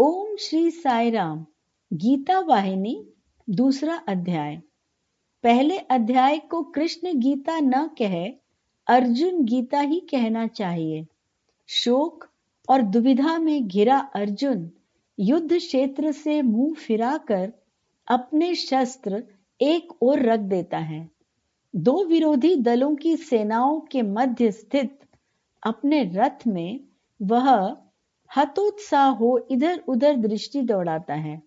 ओम श्री साई राम। गीता वाहिनी, दूसरा अध्याय। पहले अध्याय को कृष्ण गीता न कहे अर्जुन गीता ही कहना चाहिए। शोक और दुविधा में घिरा अर्जुन युद्ध क्षेत्र से मुंह फिराकर अपने शस्त्र एक ओर रख देता है। दो विरोधी दलों की सेनाओं के मध्य स्थित अपने रथ में वह हतोत्साह हो इधर उधर दृष्टि दौड़ाता है।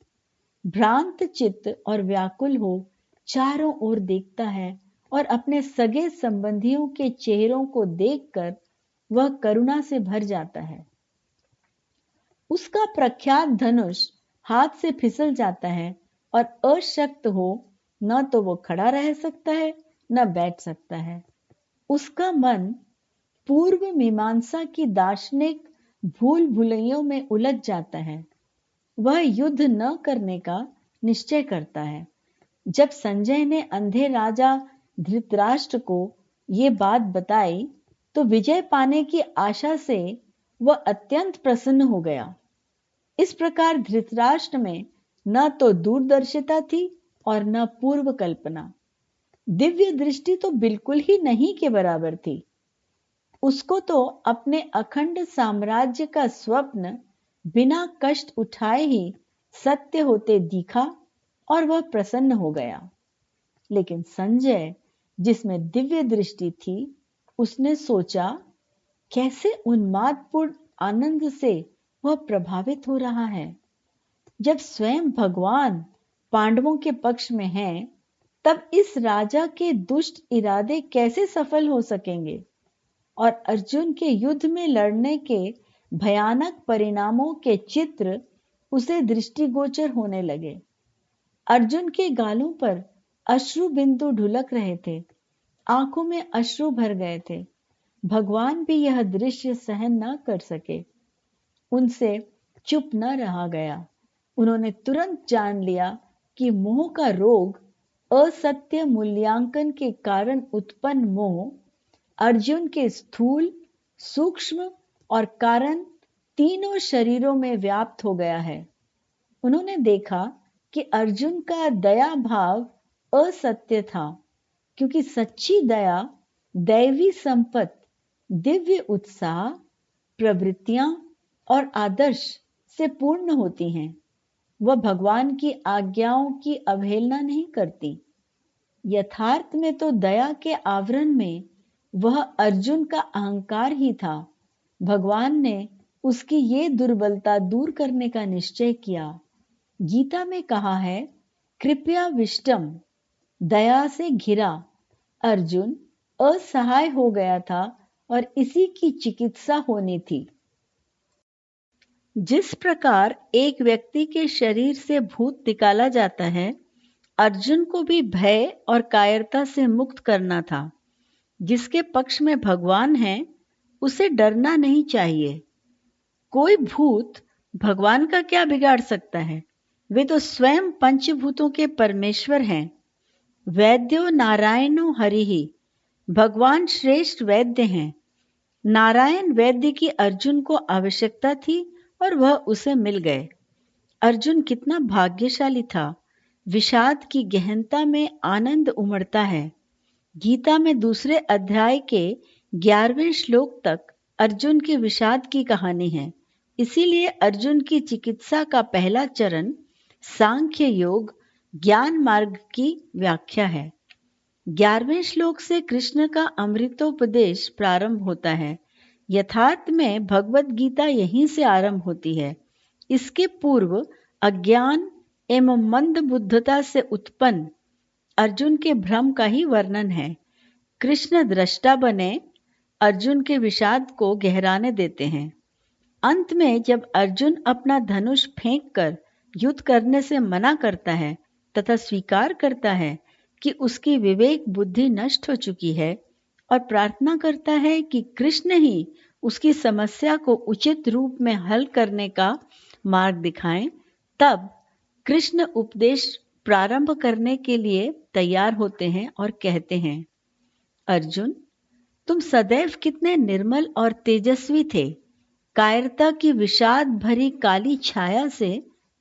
भ्रांत चित्त और व्याकुल हो चारों ओर देखता है और अपने सगे संबंधियों के चेहरों को देखकर वह करुणा से भर जाता है। उसका प्रख्यात धनुष हाथ से फिसल जाता है और अशक्त हो न तो वो खड़ा रह सकता है न बैठ सकता है। उसका मन पूर्व मीमांसा की दार्शनिक भूल भुलैयों में उलझ जाता है। वह युद्ध न करने का निश्चय करता है। जब संजय ने अंधे राजा धृतराष्ट्र को ये बात बताई तो विजय पाने की आशा से वह अत्यंत प्रसन्न हो गया। इस प्रकार धृतराष्ट्र में न तो दूरदर्शिता थी और न पूर्व कल्पना। दिव्य दृष्टि तो बिल्कुल ही नहीं के बराबर थी। उसको तो अपने अखंड साम्राज्य का स्वप्न बिना कष्ट उठाए ही सत्य होते दिखा और वह प्रसन्न हो गया। लेकिन संजय, जिसमें दिव्य दृष्टि थी, उसने सोचा कैसे उन्मादपूर्ण आनंद से वह प्रभावित हो रहा है। जब स्वयं भगवान पांडवों के पक्ष में हैं, तब इस राजा के दुष्ट इरादे कैसे सफल हो सकेंगे। और अर्जुन के युद्ध में लड़ने के भयानक परिणामों के चित्र उसे दृष्टिगोचर होने लगे। अर्जुन के गालों पर अश्रु बिंदु ढुलक रहे थे, आंखों में अश्रु भर गए थे। भगवान भी यह दृश्य सहन न कर सके। उनसे चुप न रहा गया। उन्होंने तुरंत जान लिया कि मोह का रोग, असत्य मूल्यांकन के कारण उत्पन्न मोह, अर्जुन के स्थूल, सूक्ष्म और कारण तीनों शरीरों में व्याप्त हो गया है। उन्होंने देखा कि अर्जुन का दया भाव असत्य था, क्योंकि सच्ची दया दैवी संपत्ति, दिव्य उत्साह, प्रवृत्तियां और आदर्श से पूर्ण होती हैं। वह भगवान की आज्ञाओं की अवहेलना नहीं करती। यथार्थ में तो दया के आवरण में वह अर्जुन का अहंकार ही था। भगवान ने उसकी ये दुर्बलता दूर करने का निश्चय किया। गीता में कहा है, कृपया विष्टम, दया से घिरा। अर्जुन असहाय हो गया था और इसी की चिकित्सा होनी थी। जिस प्रकार एक व्यक्ति के शरीर से भूत निकाला जाता है, अर्जुन को भी भय और कायरता से मुक्त करना था। जिसके पक्ष में भगवान है, उसे डरना नहीं चाहिए। कोई भूत भगवान का क्या बिगाड़ सकता है। वे तो स्वयं पंचभूतों के परमेश्वर हैं। वैद्यो नारायणो हरिहि, भगवान श्रेष्ठ वैद्य हैं। नारायण वैद्य की अर्जुन को आवश्यकता थी और वह उसे मिल गए। अर्जुन कितना भाग्यशाली था। विषाद की गहनता में आनंद उमड़ता है। गीता में दूसरे अध्याय के 11वें श्लोक तक अर्जुन के विषाद की कहानी है। इसीलिए अर्जुन की चिकित्सा का पहला चरण सांख्य योग ज्ञान मार्ग की व्याख्या है। 11वें श्लोक से कृष्ण का अमृतोपदेश प्रारंभ होता है। यथार्थ में भगवत गीता यहीं से आरंभ होती है। इसके पूर्व अज्ञान एवं मंद बुद्धता से उत्पन्न अर्जुन के भ्रम का ही वर्णन है। कृष्ण दृष्टा बने अर्जुन के विषाद को गहराने देते हैं। अंत में जब अर्जुन अपना धनुष फेंककर युद्ध करने से मना करता है तथा स्वीकार करता है कि उसकी विवेक बुद्धि नष्ट हो चुकी है और प्रार्थना करता है कि कृष्ण ही उसकी समस्या को उचित रूप में हल करने का मार्ग दिखाएं, तब कृष्ण उपदेश प्रारंभ करने के लिए तैयार होते हैं और कहते हैं, अर्जुन, तुम सदैव कितने निर्मल और तेजस्वी थे। कायरता की विषाद भरी काली छाया से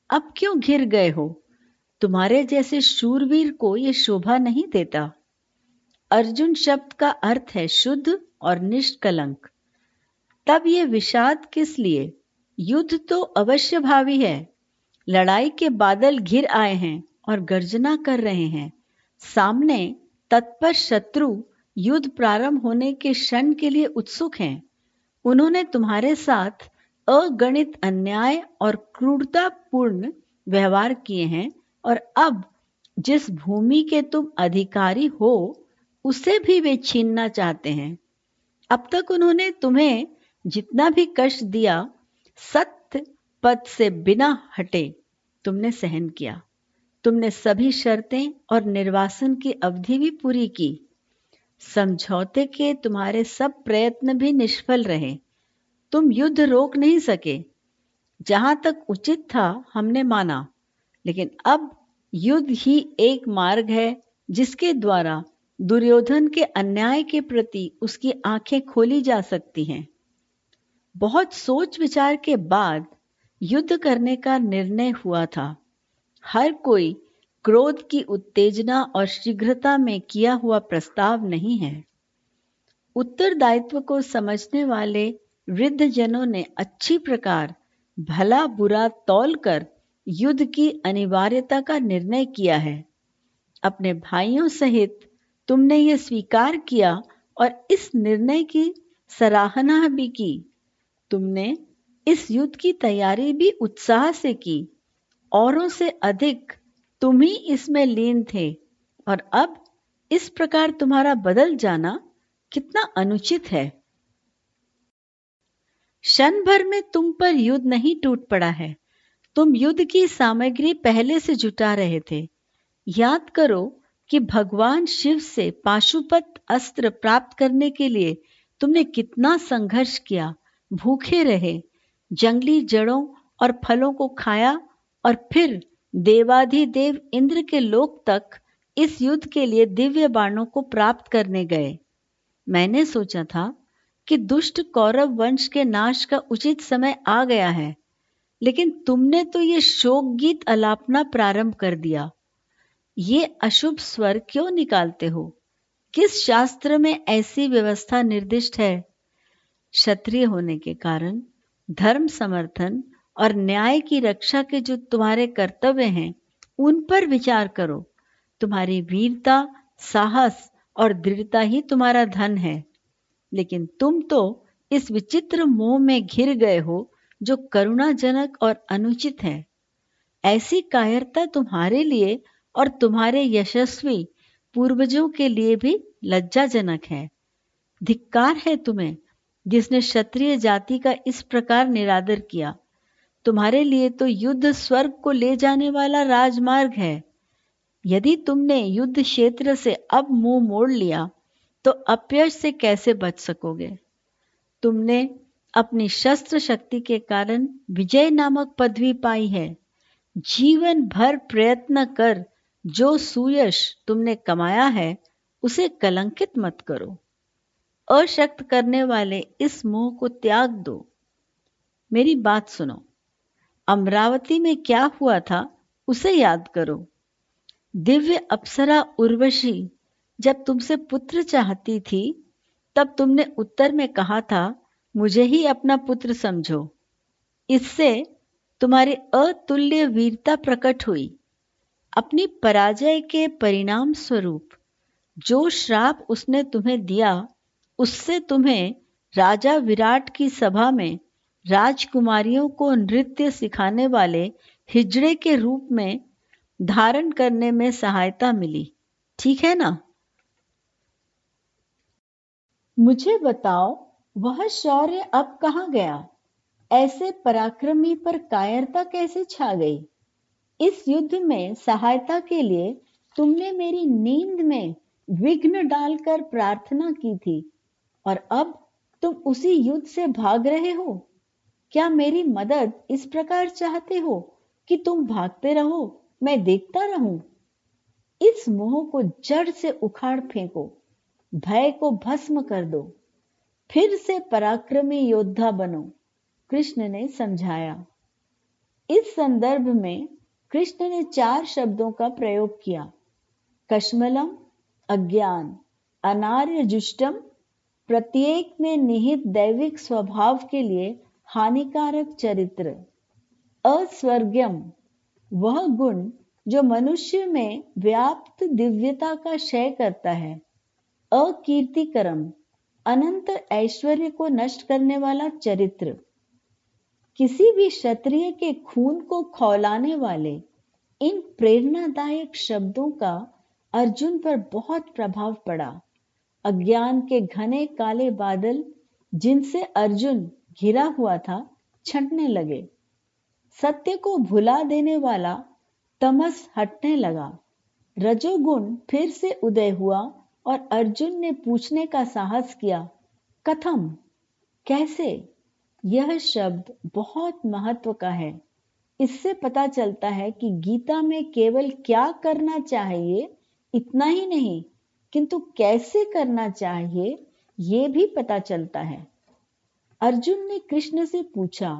अब क्यों घिर गए हो? तुम्हारे जैसे शूरवीर को ये शोभा नहीं देता। अर्जुन शब्द का अर्थ है शुद्ध और निष्कलंक। तब ये विषाद किस लिए? युद्ध तो अवश्य भावी है। लड़ाई के बादल घिर आए हैं और गर्जना कर रहे हैं। सामने तत्पर शत्रु युद्ध प्रारंभ होने के क्षण के लिए उत्सुक हैं। उन्होंने तुम्हारे साथ अगणित अन्याय और क्रूरतापूर्ण व्यवहार किए हैं और अब जिस भूमि के तुम अधिकारी हो उसे भी वे छीनना चाहते हैं। अब तक उन्होंने तुम्हें जितना भी कष्ट दिया, सत्य पद से बिना हटे तुमने सहन किया। तुमने सभी शर्तें और निर्वासन की अवधि भी पूरी की। समझौते के तुम्हारे सब प्रयत्न भी निष्फल रहे। तुम युद्ध रोक नहीं सके। जहां तक उचित था हमने माना, लेकिन अब युद्ध ही एक मार्ग है जिसके द्वारा दुर्योधन के अन्याय के प्रति उसकी आंखें खोली जा सकती हैं। बहुत सोच विचार के बाद युद्ध करने का निर्णय हुआ था। हर कोई क्रोध की उत्तेजना और शीघ्रता में किया हुआ प्रस्ताव नहीं है। उत्तरदायित्व को समझने वाले वृद्ध जनों ने अच्छी प्रकार भला बुरा तौलकर युद्ध की अनिवार्यता का निर्णय किया है। अपने भाइयों सहित तुमने ये स्वीकार किया और इस निर्णय की सराहना भी की। तुमने इस युद्ध की तैयारी भी उत्साह से की। औरों से अधिक तुम ही इसमें लीन थे और अब इस प्रकार तुम्हारा बदल जाना कितना अनुचित है। क्षण भर में तुम पर युद्ध नहीं टूट पड़ा है। तुम युद्ध की सामग्री पहले से जुटा रहे थे। याद करो कि भगवान शिव से पाशुपत अस्त्र प्राप्त करने के लिए तुमने कितना संघर्ष किया, भूखे रहे, जंगली जड़ों और फलों को खाया और फिर देवाधिदेव इंद्र के लोक तक इस युद्ध के लिए दिव्य बाणों को प्राप्त करने गए। मैंने सोचा था कि दुष्ट कौरव वंश के नाश का उचित समय आ गया है, लेकिन तुमने तो ये शोक गीत अलापना प्रारंभ कर दिया। ये अशुभ स्वर क्यों निकालते हो? किस शास्त्र में ऐसी व्यवस्था निर्दिष्ट है? क्षत्रिय होने के कारण धर्म समर्थन और न्याय की रक्षा के जो तुम्हारे कर्तव्य हैं, उन पर विचार करो। तुम्हारी वीरता, साहस और दृढ़ता ही तुम्हारा धन है। लेकिन तुम तो इस विचित्र मोह में घिर गए हो जो करुणाजनक और अनुचित है। ऐसी कायरता तुम्हारे लिए और तुम्हारे यशस्वी पूर्वजों के लिए भी लज्जाजनक है। धिक्कार है तुम्हें जिसने क्षत्रिय जाति का इस प्रकार निरादर किया। तुम्हारे लिए तो युद्ध स्वर्ग को ले जाने वाला राजमार्ग है। यदि तुमने युद्ध क्षेत्र से अब मुंह मोड़ लिया तो अपयश से कैसे बच सकोगे? तुमने अपनी शस्त्र शक्ति के कारण विजय नामक पदवी पाई है। जीवन भर प्रयत्न कर जो सुयश तुमने कमाया है उसे कलंकित मत करो। अशक्त करने वाले इस मोह को त्याग दो। मेरी बात सुनो। अमरावती में क्या हुआ था उसे याद करो। दिव्य अप्सरा उर्वशी जब तुमसे पुत्र चाहती थी, तब तुमने उत्तर में कहा था, मुझे ही अपना पुत्र समझो। इससे तुम्हारी अतुल्य वीरता प्रकट हुई। अपनी पराजय के परिणाम स्वरूप जो श्राप उसने तुम्हें दिया, उससे तुम्हें राजा विराट की सभा में राजकुमारियों को नृत्य सिखाने वाले हिजड़े के रूप में धारण करने में सहायता मिली। ठीक है ना? मुझे बताओ, वह शौर्य अब कहाँ गया? ऐसे पराक्रमी पर कायरता कैसे छा गई? इस युद्ध में सहायता के लिए तुमने मेरी नींद में विघ्न डालकर प्रार्थना की थी और अब तुम उसी युद्ध से भाग रहे हो। क्या मेरी मदद इस प्रकार चाहते हो कि तुम भागते रहो, मैं देखता रहूं? इस मोह को जड़ से उखाड़ फेंको, भय को भस्म कर दो, फिर से पराक्रमी योद्धा बनो, कृष्ण ने समझाया। इस संदर्भ में कृष्ण ने 4 शब्दों का प्रयोग किया: कश्मलम, अज्ञान, अनार्यजुष्टम, प्रत्येक में निहित दैविक स्वभाव के लिए हानिकारक चरित्र, अस्वर्ग्यम, वह गुण जो मनुष्य में व्याप्त दिव्यता का क्षय करता है, अकीर्तिकरम, अनंत ऐश्वर्य को नष्ट करने वाला चरित्र। किसी भी क्षत्रिय के खून को खौलाने वाले इन प्रेरणादायक शब्दों का अर्जुन पर बहुत प्रभाव पड़ा। अज्ञान के घने काले बादल जिनसे अर्जुन घिरा हुआ था छंटने लगे। सत्य को भुला देने वाला तमस हटने लगा। रजोगुण फिर से उदय हुआ और अर्जुन ने पूछने का साहस किया, कथम, कैसे? यह शब्द बहुत महत्व का है। इससे पता चलता है कि गीता में केवल क्या करना चाहिए इतना ही नहीं, किंतु कैसे करना चाहिए ये भी पता चलता है। अर्जुन ने कृष्ण से पूछा,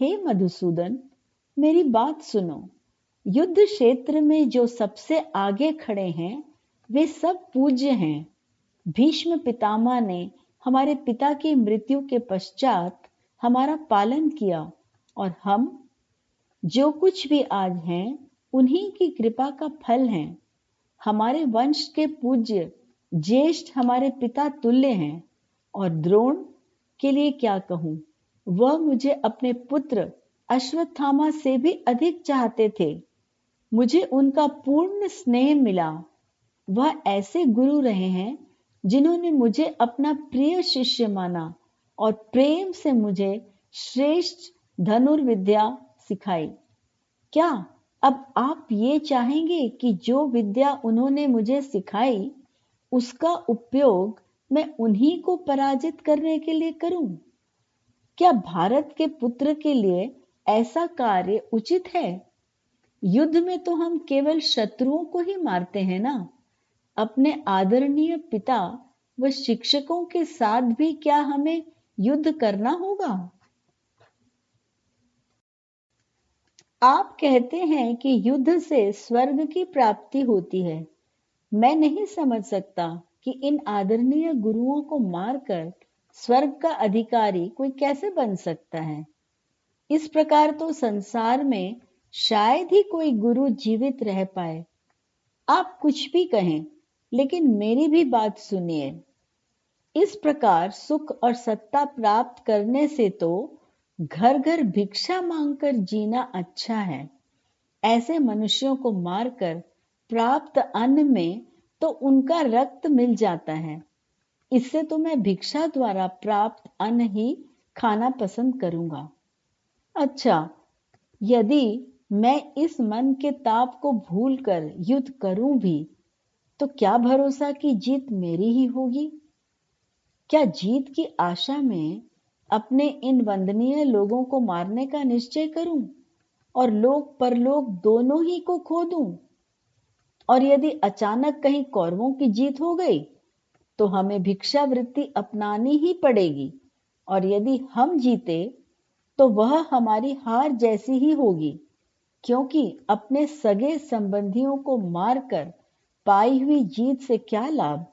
हे मधुसूदन, मेरी बात सुनो। युद्ध क्षेत्र में जो सबसे आगे खड़े हैं वे सब पूज्य हैं। भीष्म पितामह ने हमारे पिता की मृत्यु के पश्चात हमारा पालन किया और हम जो कुछ भी आज हैं उन्हीं की कृपा का फल हैं। हमारे वंश के पूज्य ज्येष्ठ हमारे पिता तुल्य हैं और द्रोण के लिए क्या कहूं, वह मुझे अपने पुत्र अश्वत्थामा से भी अधिक चाहते थे। मुझे उनका पूर्ण स्नेह मिला। वह ऐसे गुरु रहे हैं जिन्होंने मुझे अपना प्रिय शिष्य माना और प्रेम से मुझे श्रेष्ठ धनुर्विद्या सिखाई। क्या अब आप ये चाहेंगे कि जो विद्या उन्होंने मुझे सिखाई उसका उपयोग मैं उन्हीं को पराजित करने के लिए करूं? क्या भारत के पुत्र के लिए ऐसा कार्य उचित है? युद्ध में तो हम केवल शत्रुओं को ही मारते हैं ना। अपने आदरणीय पिता व शिक्षकों के साथ भी क्या हमें युद्ध करना होगा? आप कहते हैं कि युद्ध से स्वर्ग की प्राप्ति होती है। मैं नहीं समझ सकता कि इन आदरणीय गुरुओं को मारकर स्वर्ग का अधिकारी कोई कैसे बन सकता है। इस प्रकार तो संसार में शायद ही कोई गुरु जीवित रह पाए। आप कुछ भी कहें, लेकिन मेरी भी बात सुनिए। इस प्रकार सुख और सत्ता प्राप्त करने से तो घर घर भिक्षा मांगकर जीना अच्छा है। ऐसे मनुष्यों को मारकर प्राप्त अन्न में तो उनका रक्त मिल जाता है। इससे तो मैं भिक्षा द्वारा प्राप्त अन्न ही खाना पसंद करूंगा। अच्छा, यदि मैं इस मन के ताप को भूलकर युद्ध करूं भी, तो क्या भरोसा कि जीत मेरी ही होगी? क्या जीत की आशा में अपने इन वंदनीय लोगों को मारने का निश्चय करूं और लोक परलोक दोनों ही को खो दूं? और यदि अचानक कहीं कौरवों की जीत हो गई, तो हमें भिक्षावृत्ति अपनानी ही पड़ेगी, और यदि हम जीते तो वह हमारी हार जैसी ही होगी, क्योंकि अपने सगे संबंधियों को मारकर पाई हुई जीत से क्या लाभ?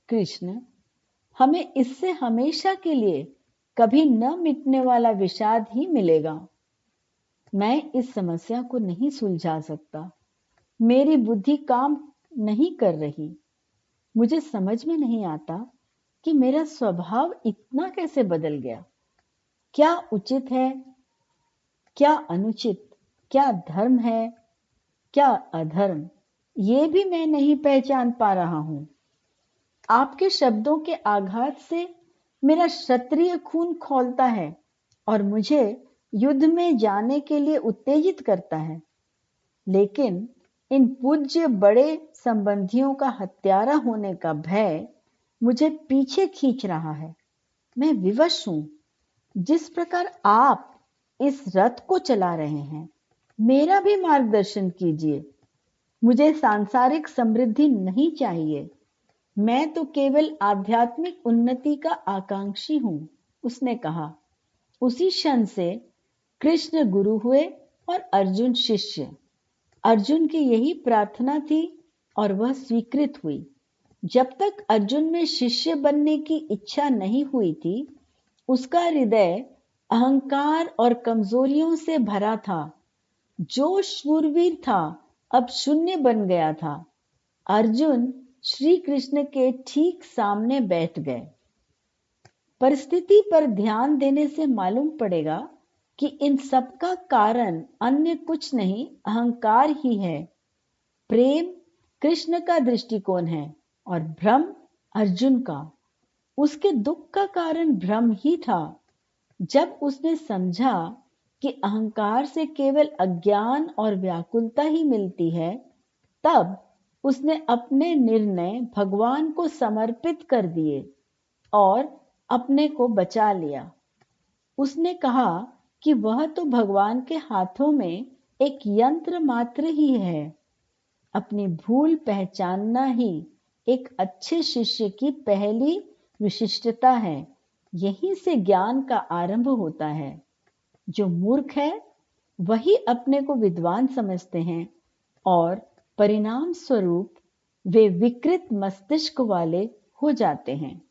कृष्ण, हमें इससे हमेशा के लिए कभी न मिटने वाला विषाद ही मिलेगा। मैं इस समस्या को नहीं सुलझा सकता। मेरी बुद्धि काम नहीं कर रही। मुझे समझ में नहीं आता कि मेरा स्वभाव इतना कैसे बदल गया। क्या उचित है, क्या अनुचित, क्या धर्म है, क्या अधर्म, ये भी मैं नहीं पहचान पा रहा हूं। आपके शब्दों के आघात से मेरा क्षत्रिय खून खौलता है और मुझे युद्ध में जाने के लिए उत्तेजित करता है। लेकिन इन पूज्य बड़े संबंधियों का हत्यारा होने का भय मुझे पीछे खींच रहा है। मैं विवश हूं। जिस प्रकार आप इस रथ को चला रहे हैं, मेरा भी मार्गदर्शन कीजिए। मुझे सांसारिक समृद्धि नहीं चाहिए। मैं तो केवल आध्यात्मिक उन्नति का आकांक्षी हूं। उसने कहा, उसी क्षण से कृष्ण गुरु हुए और अर्जुन शिष्य। अर्जुन की यही प्रार्थना थी और वह स्वीकृत हुई। जब तक अर्जुन में शिष्य बनने की इच्छा नहीं हुई थी, उसका हृदय अहंकार और कमजोरियों से भरा था। जो शूरवीर था अब शून्य बन गया था। अर्जुन श्री कृष्ण के ठीक सामने बैठ गए। परिस्थिति पर ध्यान देने से मालूम पड़ेगा कि इन सब का कारण अन्य कुछ नहीं, अहंकार ही है। प्रेम कृष्ण का दृष्टिकोण है और भ्रम अर्जुन का। उसके दुख का कारण भ्रम ही था। जब उसने समझा कि अहंकार से केवल अज्ञान और व्याकुलता ही मिलती है, तब उसने अपने निर्णय भगवान को समर्पित कर दिए और अपने को बचा लिया। उसने कहा कि वह तो भगवान के हाथों में एक यंत्र मात्र ही है। अपनी भूल पहचानना ही एक अच्छे शिष्य की पहली विशिष्टता है। यहीं से ज्ञान का आरंभ होता है। जो मूर्ख है वही अपने को विद्वान समझते हैं और परिणाम स्वरूप वे विकृत मस्तिष्क वाले हो जाते हैं।